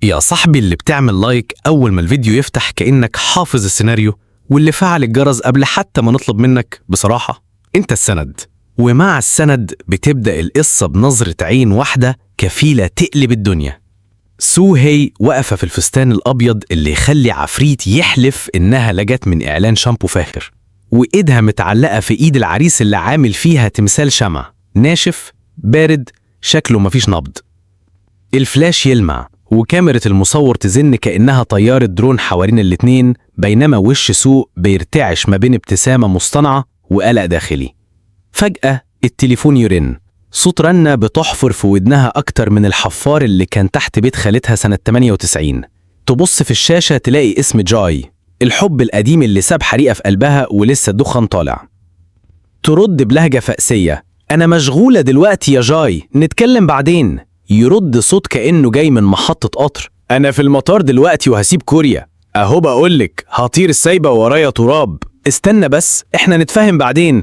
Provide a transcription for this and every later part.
يا صاحبي اللي بتعمل لايك أول ما الفيديو يفتح كأنك حافظ السيناريو، واللي فعل الجرس قبل حتى ما نطلب منك. بصراحة أنت السند، ومع السند بتبدأ القصة بنظرة عين واحدة كفيلة تقلب الدنيا. سو هي واقفة في الفستان الأبيض اللي يخلي عفريت يحلف إنها لجت من إعلان شامبو فاخر، وإيدها متعلقة في إيد العريس اللي عامل فيها تمثال شمع ناشف بارد شكله مفيش نبض. الفلاش يلمع وكاميرا المصور تزن كأنها طيارة درون حوالين الاتنين، بينما وش سو بيرتعش ما بين ابتسامة مصطنعة وقلق داخلي. فجأة التليفون يرن، صوت رنة بتحفر في ودنها أكتر من الحفار اللي كان تحت بيت خالتها سنة 98. تبص في الشاشة تلاقي اسم جاي، الحب القديم اللي ساب حريقة في قلبها ولسه الدخان طالع. ترد بلهجة فأسية، أنا مشغولة دلوقتي يا جاي، نتكلم بعدين. يرد صوت كأنه جاي من محطة قطر، أنا في المطار دلوقتي وهسيب كوريا، أهو بقولك هطير السايبة ورايا تراب. استنى بس، إحنا نتفاهم بعدين،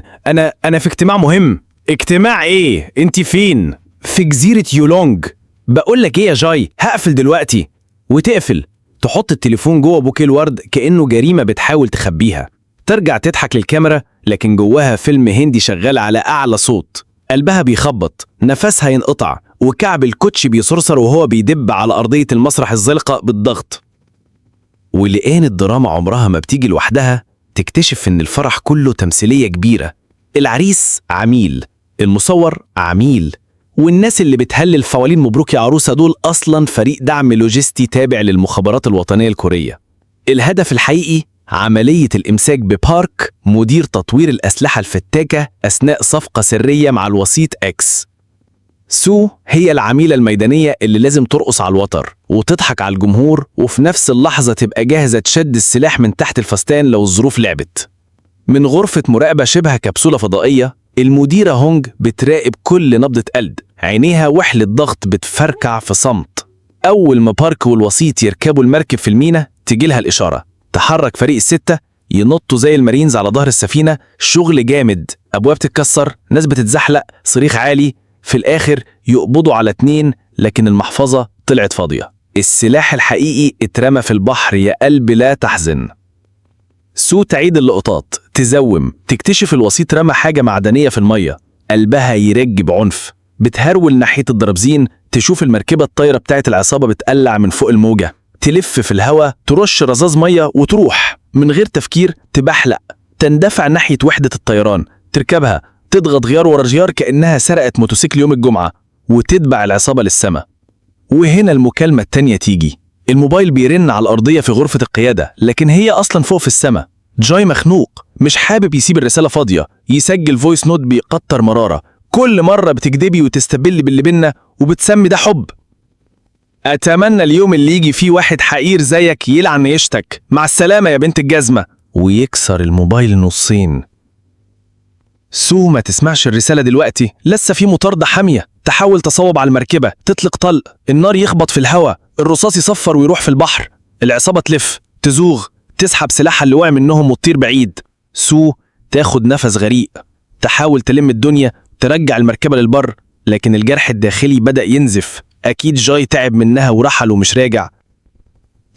أنا في اجتماع مهم. اجتماع إيه؟ أنت فين؟ في جزيرة يولونج. بقولك إيه يا جاي، هقفل دلوقتي. وتقفل، تحط التليفون جوه بوكيه الورد كأنه جريمة بتحاول تخبيها. ترجع تضحك للكاميرا لكن جواها فيلم هندي شغال على أعلى صوت. قلبها بيخبط، نفسها ينقطع، وكعب الكوتشي بيصرصر وهو بيدب على أرضية المسرح الزلقة بالضغط. ولقان الدراما عمرها ما بتيجي لوحدها، تكتشف إن الفرح كله تمثيلية كبيرة. العريس عميل، المصور عميل، والناس اللي بتهلل فوالين مبروك يا عروسة دول أصلاً فريق دعم لوجستي تابع للمخابرات الوطنية الكورية. الهدف الحقيقي عملية الإمساك ببارك، مدير تطوير الأسلحة الفتاكة أثناء صفقة سرية مع الوسيط إكس. سو هي العميلة الميدانية اللي لازم ترقص على الوتر وتضحك على الجمهور، وفي نفس اللحظة تبقى جاهزة تشد السلاح من تحت الفستان لو الظروف لعبت. من غرفة مراقبة شبه كبسولة فضائية، المديرة هونج بتراقب كل نبضة قلب، عينيها وحلة ضغط بتفركع في صمت. أول ما بارك والوسيط يركبوا المركب في المينا تجيلها الإشارة، تحرك فريق الستة ينطوا زي المارينز على ظهر السفينة. شغل جامد، أبواب تتكسر، ناس بتتزحلق، صريخ عالي. في الآخر يقبضوا على 2، لكن المحفظة طلعت فاضية. السلاح الحقيقي اترمى في البحر. يا قلب لا تحزن. سو تعيد اللقطات، تزوم، تكتشف الوسيط رمى حاجة معدنية في المية. قلبها يرج بعنف، بتهرول ناحية الدرابزين، تشوف المركبة الطايرة بتاعت العصابة بتقلع من فوق الموجة، تلف في الهواء، ترش رذاذ مية وتروح من غير تفكير. تبحلق، تندفع ناحية وحدة الطيران، تركبها، تضغط غيار ورا غيار كأنها سرقت موتوسيكل يوم الجمعة، وتتبع العصابة للسما. وهنا المكالمة التانية تيجي، الموبايل بيرن على الأرضية في غرفة القيادة، لكن هي أصلا فوق في السما. جاي مخنوق، مش حابب يسيب الرسالة فاضية، يسجل فويس نوت بيقطر مرارة. كل مرة بتكدبي وتستبل باللي بينا وبتسمي ده حب. أتمنى اليوم اللي يجي فيه واحد حقير زيك يلعن يشتك، مع السلامة يا بنت الجزمة، ويكسر الموبايل نصين. سو ما تسمعش الرسالة دلوقتي، لسه في مطاردة حامية. تحاول تصوب على المركبة، تطلق طلق، النار يخبط في الهواء، الرصاص يصفر ويروح في البحر. العصابة تلف، تزوغ، تسحب سلاحها اللي وقع منهم وتطير بعيد. سو تاخد نفس غريق، تحاول تلم الدنيا، ترجع المركبة للبر، لكن الجرح الداخلي بدأ ينزف. أكيد جاي تعب منها ورحل ومش راجع.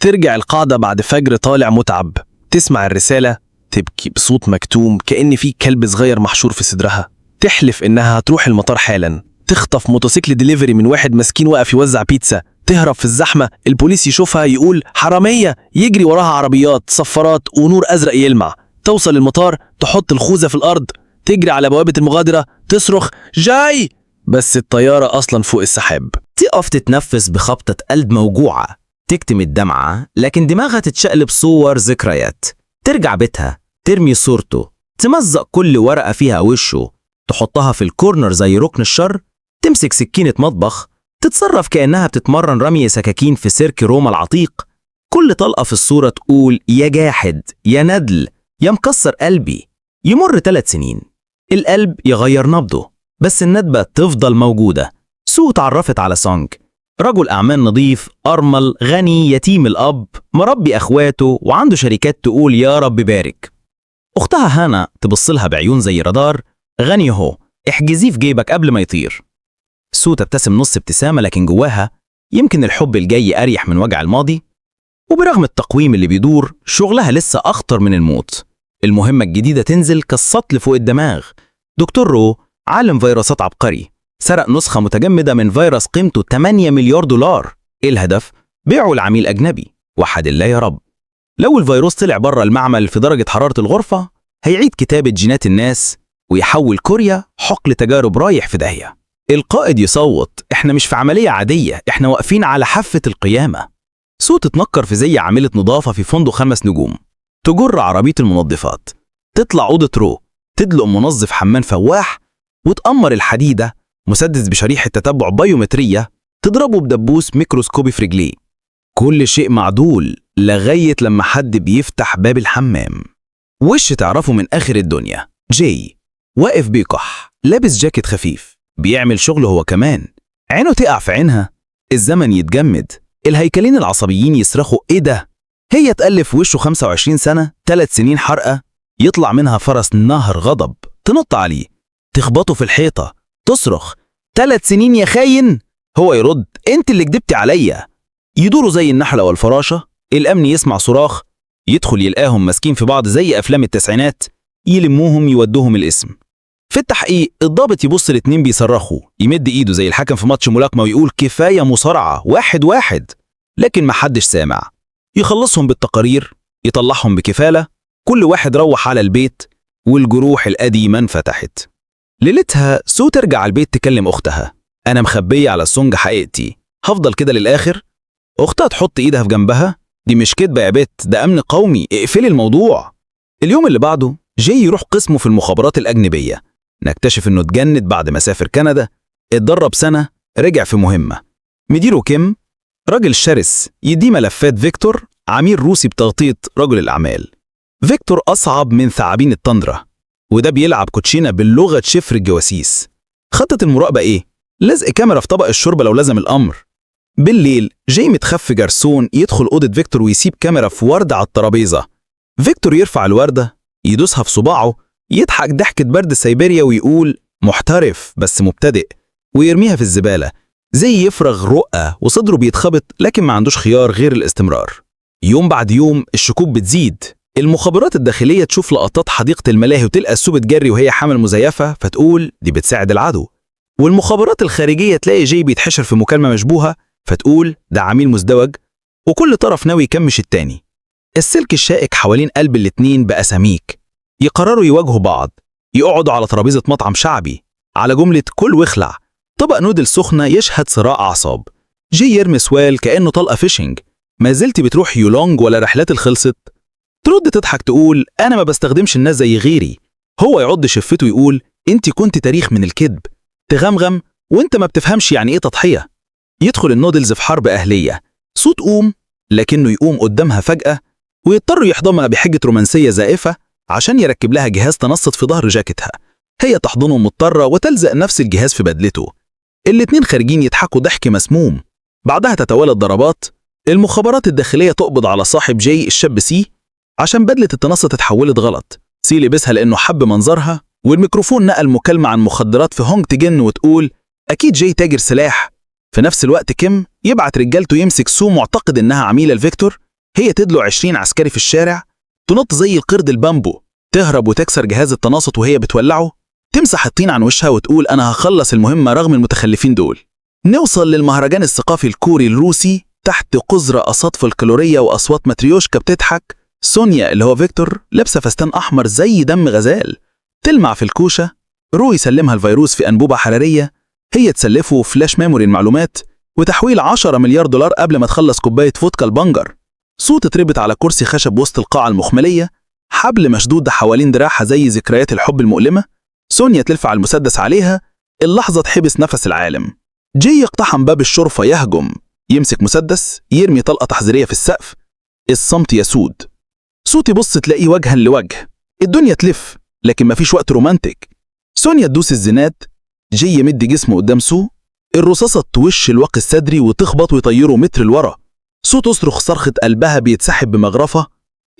ترجع القاعدة بعد فجر طالع متعب، تسمع الرسالة، تبكي بصوت مكتوم كأن في كلب صغير محشور في صدرها. تحلف إنها هتروح المطار حالا، تخطف موتوسيكل ديليفري من واحد مسكين واقف يوزع بيتزا، تهرب في الزحمة، البوليس يشوفها يقول حرامية، يجري وراها عربيات، صفارات ونور أزرق يلمع. توصل المطار، تحط الخوذة في الأرض، تجري على بوابة المغادرة، تصرخ جاي، بس الطيارة أصلا فوق السحاب. تقف تتنفس بخبطة قلب موجوعة، تكتم الدمعة، لكن دماغها تتشقلب صور ذكريات. ترجع بيتها، ترمي صورته، تمزق كل ورقة فيها وشه، تحطها في الكورنر زي ركن الشر، تمسك سكينة مطبخ، تتصرف كأنها بتتمرن رمي سكاكين في سيرك روما العتيق. كل طلقة في الصورة تقول يا جاحد، يا ندل، يا مكسر قلبي. يمر 3 سنين، القلب يغير نبضه، بس الندبة تفضل موجودة. سو اتعرفت على سونج، رجل أعمال نظيف، أرمل، غني، يتيم الأب، مربي أخواته وعنده شركات تقول يا رب بارك. أختها هانا تبصلها بعيون زي رادار، غني هو، احجزيه في جيبك قبل ما يطير. سو تبتسم نص ابتسامة لكن جواها يمكن الحب الجاي أريح من وجع الماضي. وبرغم التقويم اللي بيدور، شغلها لسه أخطر من الموت. المهمة الجديدة تنزل كالسطل فوق الدماغ. دكتور رو، عالم فيروسات عبقري، سرق نسخة متجمدة من فيروس قيمته 8 مليار دولار. إيه الهدف؟ بيعه لعميل أجنبي. وحد الله يا رب. لو الفيروس طلع بره المعمل في درجة حرارة الغرفة، هيعيد كتابة جينات الناس ويحول كوريا حقل تجارب رايح في داهية. القائد يصوت: احنا مش في عملية عادية، احنا واقفين على حافة القيامة. سو تتنكر في زي عاملة نظافة في فندق 5 نجوم، تجر عربية المنظفات، تطلع أوضة رو، تدلق منظف حمام فواح، وتأمر الحديدة مسدس بشريحة تتبع بيومترية تضربه بدبوس ميكروسكوبي في رجليه. كل شيء معدول لغاية لما حد بيفتح باب الحمام. وش تعرفه من آخر الدنيا، جاي واقف بيكح، لابس جاكيت خفيف، بيعمل شغل هو كمان. عينه تقع في عينها، الزمن يتجمد، الهيكلين العصبيين يصرخوا ايه ده؟ هي تألف وشه 25 سنة، 3 سنين حرقة، يطلع منها فرس نهر غضب، تنط عليه، تخبطه في الحيطة، تصرخ 3 سنين يا خاين. هو يرد: انت اللي كدبتي عليا. يدوروا زي النحلة والفراشة، الأمن يسمع صراخ، يدخل يلقاهم ماسكين في بعض زي أفلام التسعينات، يلموهم يودوهم الاسم. في التحقيق الضابط يبص الاتنين بيصرخوا، يمد ايده زي الحكم في ماتش ملاكمة ويقول كفاية مصارعة، 1-1، لكن محدش سامع. يخلصهم بالتقارير، يطلعهم بكفالة، كل واحد روح على البيت والجروح القديمة انفتحت. ليلتها سو ترجع على البيت تكلم أختها: أنا مخبية على السونج حقيقتي، هفضل كده للآخر؟ أختها تحط إيدها في جنبها: دي مش كدبة يا بت، ده أمن قومي، اقفلي الموضوع. اليوم اللي بعده جاي يروح قسمه في المخابرات الأجنبية، نكتشف إنه اتجند بعد ما سافر كندا، اتدرب سنة، رجع في مهمة. مديره كيم راجل شرس، يديه ملفات فيكتور، عميل روسي بتغطية رجل الأعمال. فيكتور أصعب من ثعابين التندرة، وده بيلعب كوتشينة باللغة شفر الجواسيس. خطة المراقبة إيه؟ لزق كاميرا في طبق الشوربة لو لزم الأمر. بالليل جاي متخفي جرسون يدخل أوضة فيكتور ويسيب كاميرا في وردة على الترابيزة. فيكتور يرفع الوردة، يدوسها في صباعه، يضحك ضحكة برد سيبيريا ويقول محترف بس مبتدئ، ويرميها في الزبالة زي يفرغ رقة وصدره بيتخبط، لكن ما عندوش خيار غير الاستمرار. يوم بعد يوم الشكوك بتزيد. المخابرات الداخلية تشوف لقطات حديقة الملاهي وتلقى سو بتجري وهي حامل مزيفة، فتقول دي بتساعد العدو. والمخابرات الخارجية تلاقي جاي بيتحشر في مكالمة مشبوهة، فتقول ده عميل مزدوج، وكل طرف ناوي يكمش التاني. السلك الشائك حوالين قلب الاتنين بقى سميك. يقرروا يواجهوا بعض، يقعدوا على ترابيزة مطعم شعبي على جملة كل واخلع، طبق نودل سخنة يشهد صراع أعصاب. جاي يرمي سوال كأنه طلقة فيشنج: ما زلت بتروح يولونج ولا رحلات الخلصت؟ ترد تضحك تقول أنا ما بستخدمش الناس زي غيري. هو يعض شفته يقول أنت كنت تاريخ من الكذب. تغمغم وأنت ما بتفهمش يعني إيه تضحية. يدخل النودلز في حرب أهلية، صوت قوم، لكنه يقوم قدامها فجأة، ويضطروا يحضنها بحجة رومانسية زائفة عشان يركب لها جهاز تنصت في ظهر جاكيتها. هي تحضنه مضطرة وتلزق نفس الجهاز في بدلته. الاتنين خارجين يضحكوا ضحك مسموم. بعدها تتوالى الضربات. المخابرات الداخلية تقبض على صاحب جاي الشاب سي عشان بدلة التنصت اتحولت غلط. سي لبسها لأنه حب منظرها، والميكروفون نقل مكالمة عن مخدرات في هونج تجن وتقول أكيد جاي تاجر سلاح. في نفس الوقت كيم يبعت رجالته يمسك سو معتقد إنها عميلة لفيكتور. هي تدلو 20 عسكري في الشارع، تنط زي القرد البامبو، تهرب وتكسر جهاز التناصت وهي بتولعه، تمسح الطين عن وشها وتقول أنا هخلص المهمة رغم المتخلفين دول. نوصل للمهرجان الثقافي الكوري الروسي تحت قذرة أصوات فولكلورية وأصوات ماتريوشكا بتضحك. سونيا اللي هو فيكتور لابسة فستان أحمر زي دم غزال، تلمع في الكوشة. رو يسلمها الفيروس في أنبوبة حرارية، هي تسلفه فلاش ميموري المعلومات وتحويل 10 مليار دولار قبل ما تخلص كوباية فودكا البنجر. صوت اتربط على كرسي خشب وسط القاعة المخملية، حبل مشدود حوالين دراعها زي ذكريات الحب المؤلمة. سونيا تلف على المسدس عليها، اللحظة تحبس نفس العالم. جاي يقتحم باب الشرفة، يهجم، يمسك مسدس، يرمي طلقة تحذيرية في السقف. الصمت يسود. صوت يبص تلاقيه وجها لوجه. الدنيا تلف، لكن مفيش وقت رومانتك. سونيا تدوس الزناد، جاي يمد جسمه قدام سو، الرصاصة توش الواقي الصدري وتخبط ويطيره متر لورا. سو تصرخ صرخة قلبها بيتسحب بمغرفة،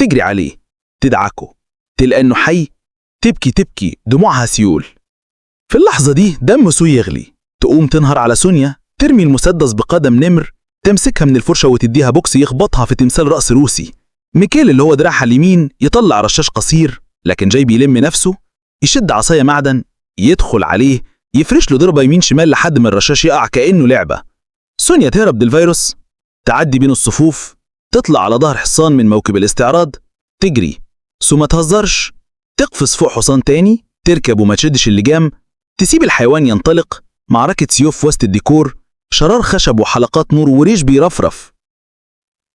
تجري عليه، تدعكه، تلقى انه حي، تبكي دموعها سيول. في اللحظة دي دم سو يغلي، تقوم تنهر على سونيا، ترمي المسدس بقدم نمر تمسكها من الفرشة وتديها بوكس يخبطها في تمثال رأس روسي. ميكيل اللي هو دراعها اليمين يطلع رشاش قصير، لكن جاي بيلم نفسه، يشد عصاية معدن، يدخل عليه، يفرش له ضربة يمين شمال لحد ما الرشاش يقع كأنه لعبة. سونيا تهرب من الفيروس، تعدي بين الصفوف، تطلع على ظهر حصان من موكب الاستعراض، تجري، ما تهزرش، تقفز فوق حصان تاني، تركب وما تشدش اللجام، تسيب الحيوان ينطلق، معركة سيوف في وسط الديكور، شرار خشب وحلقات نور وريش بيرفرف.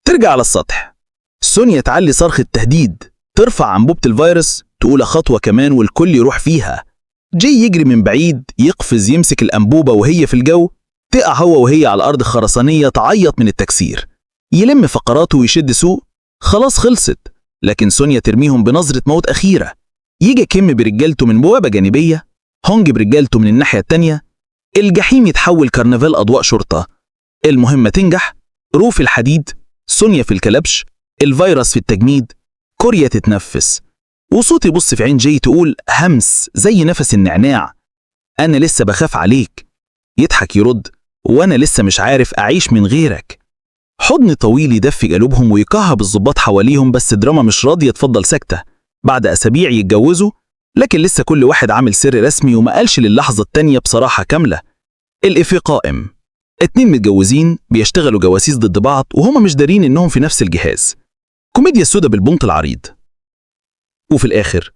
ترجع على السطح، سونيا تعلي صرخة تهديد، ترفع أنبوبة الفيروس، تقول خطوة كمان والكل يروح فيها. جاي يجري من بعيد، يقفز يمسك الأنبوبة وهي في الجو، تقع هو وهي على الأرض خرسانية تعيط من التكسير. يلم فقراته ويشد سوق، خلاص خلصت، لكن سونيا ترميهم بنظرة موت أخيرة. يجي كيم برجالته من بوابة جانبية، هونج برجالته من الناحية التانية، الجحيم يتحول كرنفال أضواء شرطة. المهمة تنجح، روف الحديد، سونيا في الكلبش، الفيروس في التجميد، كوريا تتنفس، وصوت يبص في عين جاي تقول همس زي نفس النعناع: أنا لسه بخاف عليك. يضحك يرد: وأنا لسه مش عارف أعيش من غيرك. حضن طويل يدفي قلوبهم ويكهب الضباط حواليهم، بس الدراما مش راضية تفضل ساكتة. بعد أسابيع يتجوزوا، لكن لسه كل واحد عامل سر رسمي وما قالش للحظة التانية بصراحة كاملة. الإفيه قائم، 2 متجوزين بيشتغلوا جواسيس ضد بعض وهما مش دارين إنهم في نفس الجهاز. كوميديا السودا بالبنط العريض. وفي الآخر،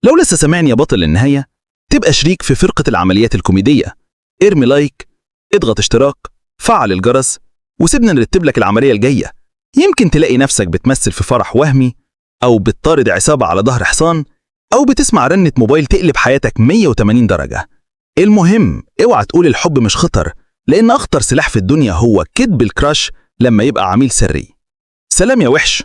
لو لسه سامعني يا بطل النهاية، تبقى شريك في فرقة العمليات الكوميدية. ارمي لايك، اضغط اشتراك، فعل الجرس، وسيبنا نرتب لك العملية الجاية. يمكن تلاقي نفسك بتمثل في فرح وهمي، أو بتطارد عصابة على ظهر حصان، أو بتسمع رنة موبايل تقلب حياتك 180 درجة. المهم اوعى تقول الحب مش خطر، لأن أخطر سلاح في الدنيا هو كذب الكراش لما يبقى عميل سري. سلام يا وحش.